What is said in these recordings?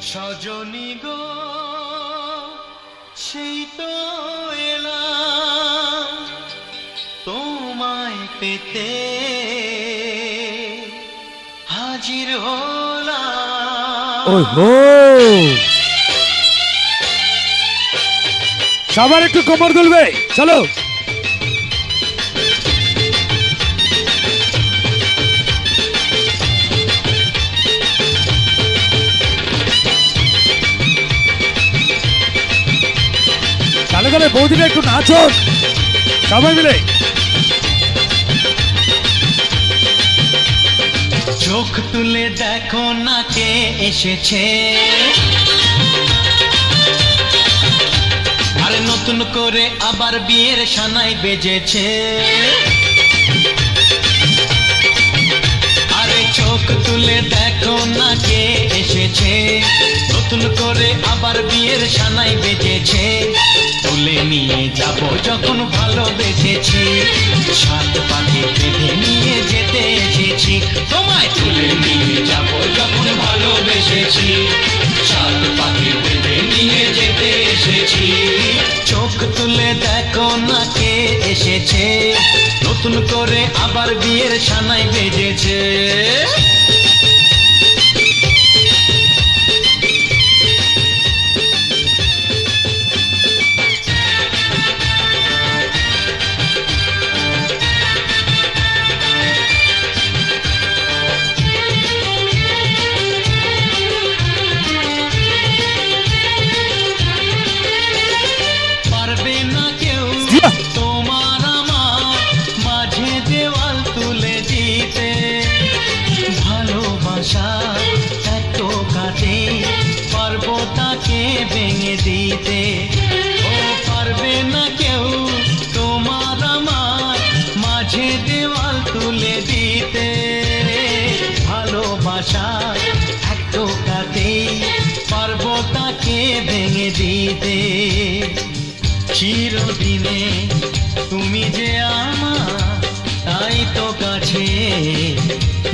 সজনী গো সেই তো এলাম তোমায় পেতে হাজির হলাম। ওহো, সবার একটু কোমর দুলবে, চলো। তাহলে গেলে বৌদিরা একটু নাচো সবাই মিলে। চোখ তুলে দেখো না কে এসেছে, আরে নতুন করে আবার বিয়ের সানাই বেজেছে। আরে চোখ তুলে দেখো না কে এসেছে, নতুন করে আবার বিয়ের সানাই বেজেছে। তুলে নিয়ে যাব যখন ভালোবেসেছি, সাত পাকে বেঁধে নিয়ে যেতে এসেছি। তোমায় তুলে নিয়ে যাব যখন ভালোবেসেছি, সাত পাকে বেঁধে নিয়ে যেতে এসেছি। চোখ তুলে দেখো না কে এসেছে, নতুন করে আবার বিয়ের সানাই বেজেছে। ভেঙে দিতে ও পারবে না কেউ তোমার আমার মাঝে দেওয়াল তুলে দিতে। ভালোবাসা এক টোকাতেই পারবো তাকে ভেঙে দিতে। চিরদিনে তুমি যে আমার, তাই তো কাছে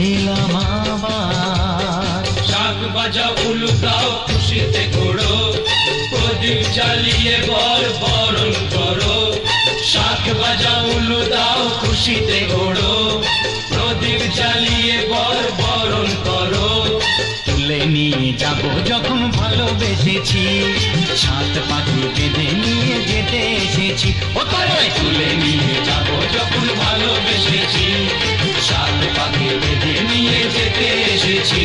এলাম আবার। শাক বাজা উলু দাও খুশিতে ঘোড়ো, প্রদীপ জ্বালিয়ে বরণ করো। শাক বাজা উলু দাও খুশিতে ঘোড়ো, প্রদীপ জ্বালিয়ে বরণ করো। তুলে নিয়ে যাব যখন ভালোবেসেছি, সাত পাখি বেঁধে নিয়ে যেতে এসেছি। ও তোমায় তুলে নিয়ে যাব যখন ভালোবেসেছি, সাত পাখি বেঁধে নিয়ে যেতে এসেছি।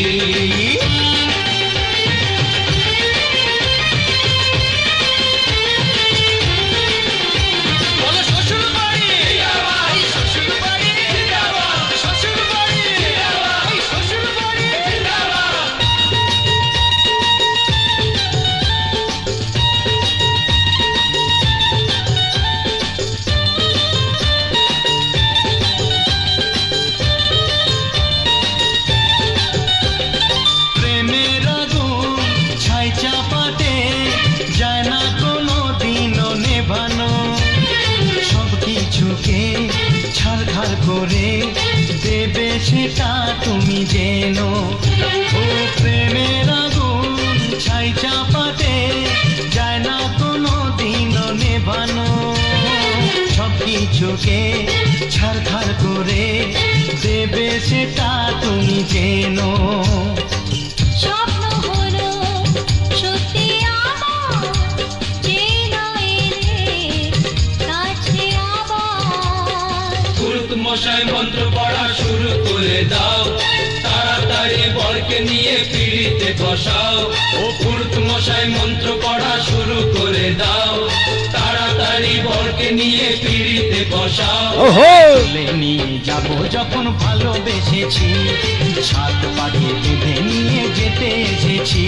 ছাড়খাড় করে দেবে সেটা তুমি জেনো। ও প্রেমের আগুন ছাই চাপাতে যায় না কোনো দিনও নেভানো। সব কিছুকে ছাড়খাড় করে দেবে সেটা তুমি জেনো। মশাই মন্ত্র পড়া শুরু করে দাও, তাড়াতাড়ি বরকে নিয়ে পিড়িতে বসাও। ও পুরুত মশাই মন্ত্র পড়া শুরু করে দাও, তাড়াতাড়ি বরকে নিয়ে পিড়িতে বসাও। তুলে নিয়ে যাব যখন ভালোবেসেছি, সাত পাখি বেঁধে নিয়ে যেতে এসেছি।